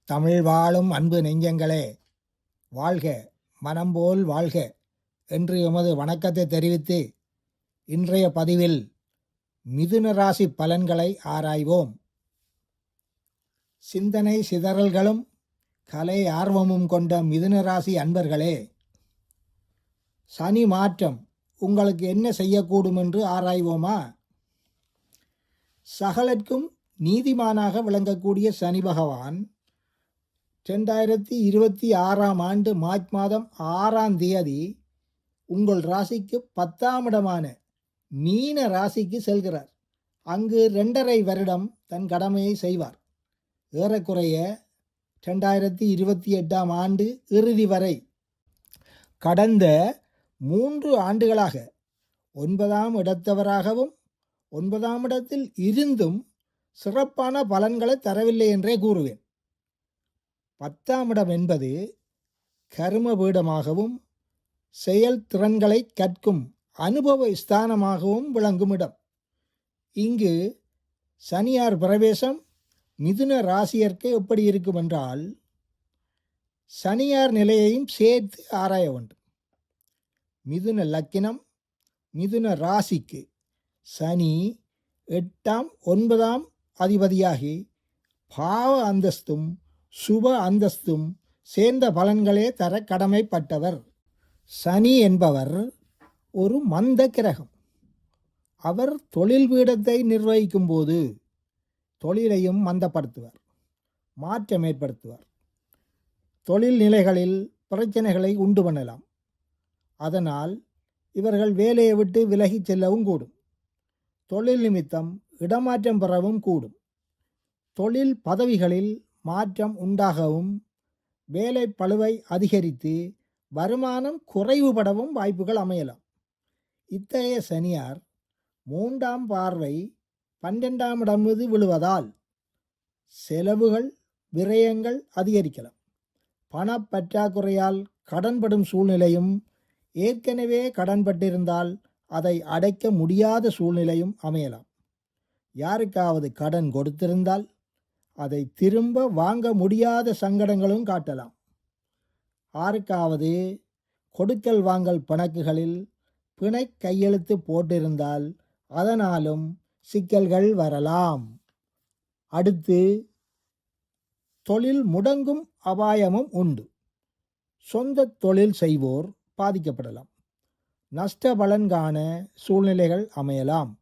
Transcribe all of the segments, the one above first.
தமிழ் வாழும் அன்பு நெஞ்சங்களே, வாழ்க, மனம்போல் வாழ்க என்று எமது வணக்கத்தை தெரிவித்து இன்றைய பதிவில் மிதுன ராசி பலன்களை ஆராய்வோம். சிந்தனை சிதறல்களும் கலை ஆர்வமும் கொண்ட மிதுன ராசி அன்பர்களே, சனி மாற்றம் உங்களுக்கு என்ன செய்யக்கூடும் என்று ஆராய்வோமா? சகலர்க்கும் நீதிமானாக விளங்கக்கூடிய சனி பகவான் 2026ஆம் ஆண்டு மார்ச் மாதம் 6ஆம் தேதி உங்கள் ராசிக்கு 10ஆம் இடமான மீன ராசிக்கு செல்கிறார். அங்கு 2.5 வருடம் தன் கடமையை செய்வார். ஏறக்குறைய 2028ஆம் ஆண்டு இறுதி வரை கடந்த 3 ஆண்டுகளாக 9ஆம் இடத்தவராகவும் 9ஆம் இடத்தில் இருந்தும் சிறப்பான பலன்களை தரவில்லை என்றே கூறுவேன். 10ஆம் இடம் என்பது கர்ம பீடமாகவும் செயல் திறன்களை கற்கும் அனுபவ ஸ்தானமாகவும் விளங்கும் இடம். இங்கு சனியார் பிரவேசம் மிதுன ராசியர்க்கு எப்படி இருக்கும் என்றால், சனியார் நிலையையும் சேர்த்து ஆராய வேண்டும். மிதுன லக்கினம் மிதுன ராசிக்கு சனி 8ஆம் 9ஆம் அதிபதியாகி பாவ அந்தஸ்தும் சுப அந்தஸ்தும் சேர்ந்த பலன்களே தர கடமைப்பட்டவர். சனி என்பவர் ஒரு மந்த கிரகம். அவர் தொழில் பீடத்தை நிர்வகிக்கும் போது தொழிலையும் மந்தப்படுத்துவார், மாற்றம் ஏற்படுத்துவார். தொழில் நிலைகளில் பிரச்சனைகளை உண்டு பண்ணலாம். அதனால் இவர்கள் வேலையை விட்டு விலகி செல்லவும் கூடும். தொழில் நிமித்தம் இடமாற்றம் பெறவும் கூடும். தொழில் பதவிகளில் மாற்றம் உண்டாகவும் வேலை பளுவை அதிகரித்து வருமானம் குறைவுபடவும் வாய்ப்புகள் அமையலாம். இத்தகைய சனியார் 3ஆம் பார்வை 12ஆம் இடம் மீது விழுவதால் செலவுகள் விரயங்கள் அதிகரிக்கலாம். பணப்பற்றாக்குறையால் கடன்படும் சூழ்நிலையும், ஏற்கனவே கடன்பட்டிருந்தால் அதை அடைக்க முடியாத சூழ்நிலையும் அமையலாம். யாருக்காவது கடன் கொடுத்திருந்தால் அதை திரும்ப வாங்க முடியாத சங்கடங்களும் காட்டலாம். யாருக்காவது கொடுக்கல் வாங்கல் கணக்குகளில் பிணை கையெழுத்து போட்டிருந்தால் அதனாலும் சிக்கல்கள் வரலாம். அடுத்து, தொழில் முடங்கும் அபாயமும் உண்டு. சொந்த தொழில் செய்வோர் பாதிக்கப்படலாம். நஷ்ட பலன் காண சூழ்நிலைகள் அமையலாம்.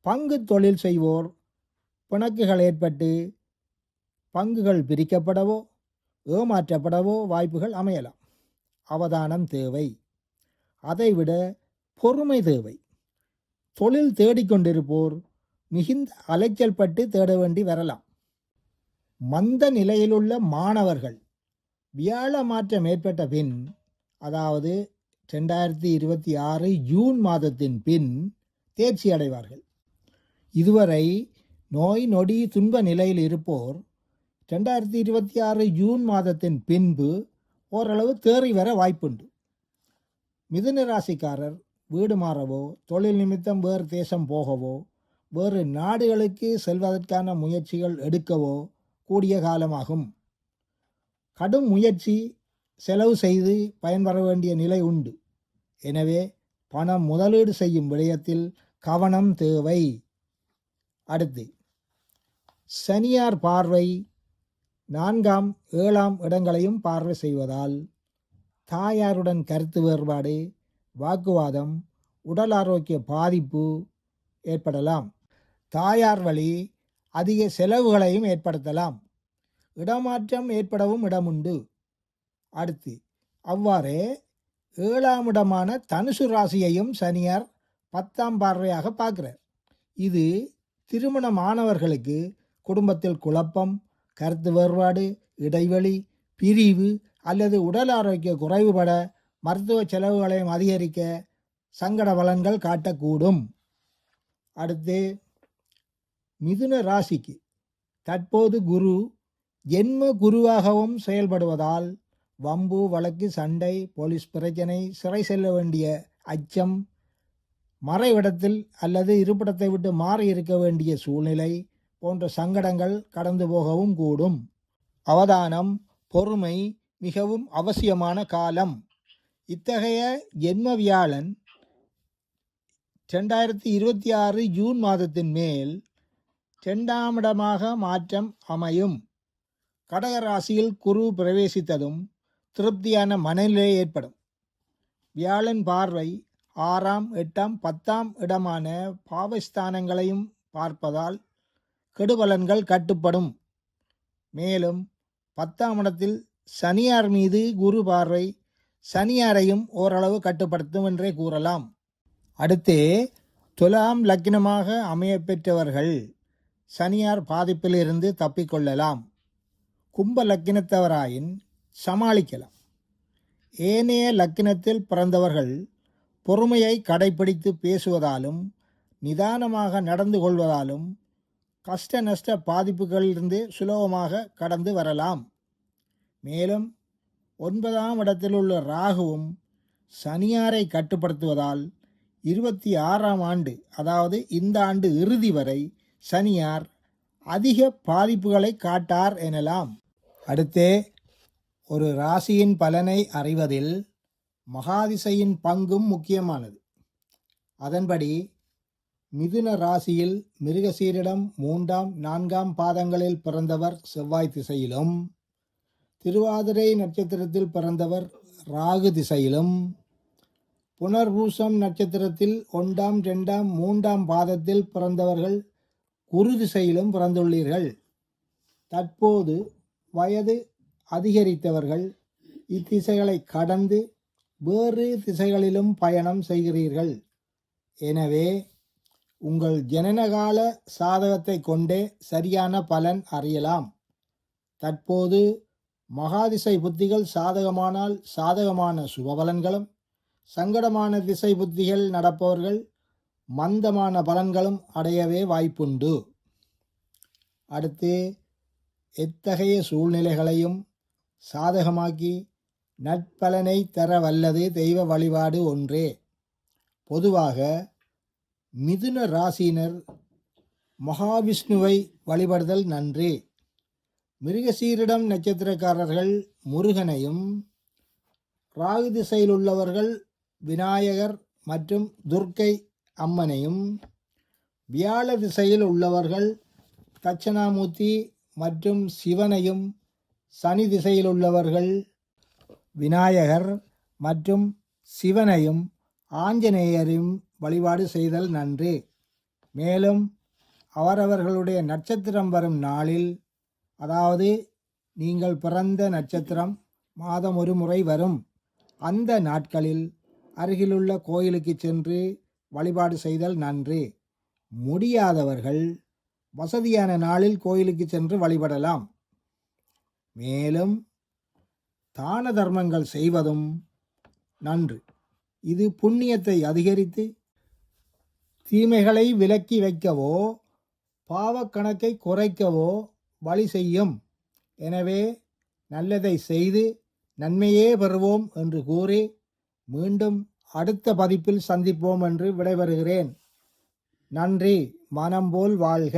பங்கு தொழில் செய்வோர் பிணக்குகள் ஏற்பட்டு பங்குகள் பிரிக்கப்படவோ ஏமாற்றப்படவோ வாய்ப்புகள் அமையலாம். அவதானம் தேவை. அதைவிட பொறுமை தேவை. தொழில் தேடிக்கொண்டிருப்போர் மிகுந்த அலைச்சல் பட்டு தேட வேண்டி வரலாம். மந்த நிலையிலுள்ள மாணவர்கள் வியாழ மாற்றம் ஏற்பட்ட பின், அதாவது 2026 ஜூன் மாதத்தின் பின் தேர்ச்சி அடைவார்கள். இதுவரை நோய் நொடி துன்ப நிலையில் இருப்போர் 2026 ஜூன் மாதத்தின் பின்பு ஓரளவு தேறி வர வாய்ப்புண்டு. மிதுன ராசிக்காரர் வீடு மாறவோ, தொழில் நிமித்தம் வேறு தேசம் போகவோ, வேறு நாடுகளுக்கு செல்வதற்கான முயற்சிகள் எடுக்கவோ கூடிய காலமாகும். கடும் முயற்சி செலவு செய்து பயன்பெற வேண்டிய நிலை உண்டு. எனவே பணம் முதலீடு செய்யும் விடயத்தில் கவனம் தேவை. அடுத்து, சனியார் பார்வை 4ஆம் 7ஆம் இடங்களையும் பார்வை செய்வதால் தாயாருடன் கருத்து வேறுபாடு, வாக்குவாதம், உடல் ஆரோக்கிய பாதிப்பு ஏற்படலாம். தாயார் வழி அதிக செலவுகளையும் ஏற்படுத்தலாம். இடமாற்றம் ஏற்படவும் இடமுண்டு. அடுத்து, அவ்வாறே 7ஆம் இடமான தனுசு ராசியையும் சனியார் 10ஆம் பார்வையாக பார்க்கிறார். இது திருமணமானவர்களுக்கு குடும்பத்தில் குழப்பம், கருத்து வேறுபாடு, இடைவெளி, பிரிவு அல்லது உடல் ஆரோக்கிய குறைவுபட மருத்துவ செலவுகளையும் அதிகரிக்க சங்கட பலன்கள் காட்டக்கூடும். அடுத்து, மிதுன ராசிக்கு தற்போது குரு ஜென்ம குருவாகவும் செயல்படுவதால் வம்பு, வழக்கு, சண்டை, போலீஸ் பிரச்சனை, சிறை செல்ல வேண்டிய அச்சம், மறைவிடத்தில் அல்லது இருப்பிடத்தை விட்டு மாறி இருக்க வேண்டிய சூழ்நிலை போன்ற சங்கடங்கள் கடந்து போகவும் கூடும். அவதானம், பொறுமை மிகவும் அவசியமான காலம். இத்தகைய ஜென்ம வியாழன் 2026 ஜூன் மாதத்தின் மேல் 2ஆம் இடமாக மாற்றம் அமையும். கடகராசியில் குரு பிரவேசித்ததும் திருப்தியான மனநிலை ஏற்படும். வியாழன் பார்வை 6ஆம், 8ஆம், 10ஆம் இடமான பாவஸ்தானங்களையும் பார்ப்பதால் கெடுபலன்கள் கட்டுப்படும். மேலும் 10ஆம் இடத்தில் சனியார் மீது குரு பார்வை சனியாரையும் ஓரளவு கட்டுப்படுத்தும் என்றே கூறலாம். அடுத்தே துலாம் லக்னமாக அமையப்பெற்றவர்கள் சனியார் பாதிப்பிலிருந்து தப்பிக்கொள்ளலாம். கும்ப லக்கினத்தவராயின் சமாளிக்கலாம். ஏனைய லக்கினத்தில் பிறந்தவர்கள் பொறுமையை கடைப்பிடித்து பேசுவதாலும் நிதானமாக நடந்து கொள்வதாலும் கஷ்ட நஷ்ட பாதிப்புகளிலிருந்து சுலபமாக கடந்து வரலாம். மேலும் 9ஆம் இடத்தில் உள்ள ராகுவும் சனியாரை கட்டுப்படுத்துவதால் 26ஆம் ஆண்டு, அதாவது இந்த ஆண்டு இறுதி வரை சனியார் அதிக பாதிப்புகளை காட்டார் எனலாம். அடுத்தே ஒரு ராசியின் பலனை அறிவதில் மகாதிசையின் பங்கும் முக்கியமானது. அதன்படி மிதுன ராசியில் மிருகசீரிடம் 3ஆம் 4ஆம் பாதங்களில் பிறந்தவர் செவ்வாய் திசையிலும், திருவாதிரை நட்சத்திரத்தில் பிறந்தவர் ராகு திசையிலும், புனர்பூசம் நட்சத்திரத்தில் 1ஆம் 2ஆம் 3ஆம் பாதத்தில் பிறந்தவர்கள் குரு திசையிலும் பிறந்துள்ளீர்கள். தற்போது வயது அதிகரித்தவர்கள் இத்திசைகளை கடந்து வேறு திசைகளிலும் பயணம் செய்கிறீர்கள். எனவே உங்கள் ஜனனகால சாதகத்தை கொண்டே சரியான பலன் அறியலாம். தற்போது மகாதிசை புத்திகள் சாதகமானால் சாதகமான சுபபலன்களும், சங்கடமான திசை புத்திகள் நடப்பவர்கள் மந்தமான பலன்களும் அடையவே வாய்ப்புண்டு. அடுத்து எத்தகைய சூழ்நிலைகளையும் சாதகமாக்கி நற்பலனை தர வல்லது தெய்வ வழிபாடு ஒன்றே. பொதுவாக மிதுன ராசியினர் மகாவிஷ்ணுவை வழிபடுதல் நன்றே. மிருகசீரிடம் நட்சத்திரக்காரர்கள் முருகனையும், ராகு திசையில் உள்ளவர்கள் விநாயகர் மற்றும் துர்க்கை அம்மனையும், வியாழ திசையில் உள்ளவர்கள் தட்சணாமூர்த்தி மற்றும் சிவனையும், சனி திசையில் உள்ளவர்கள் விநாயகர் மற்றும் சிவனையும் ஆஞ்சநேயரையும் வழிபாடு செய்தல் நன்று. மேலும் அவரவர்களுடைய நட்சத்திரம் வரும் நாளில், அதாவது நீங்கள் பிறந்த நட்சத்திரம் மாதம் ஒரு முறை வரும் அந்த நாட்களில் அருகிலுள்ள கோயிலுக்கு சென்று வழிபாடு செய்தல் நன்று. முடியாதவர்கள் வசதியான நாளில் கோயிலுக்கு சென்று வழிபடலாம். மேலும் தான தர்மங்கள் செய்வதும் நன்று. இது புண்ணியத்தை அதிகரித்து தீமைகளை விலக்கி வைக்கவோ பாவக்கணக்கை குறைக்கவோ வழி செய்யும். எனவே நல்லதை செய்து நன்மையே பெறுவோம் என்று கூறி மீண்டும் அடுத்த பதிப்பில் சந்திப்போம் என்று விடைபெறுகிறேன். நன்றி. மனம் போல் வாழ்க.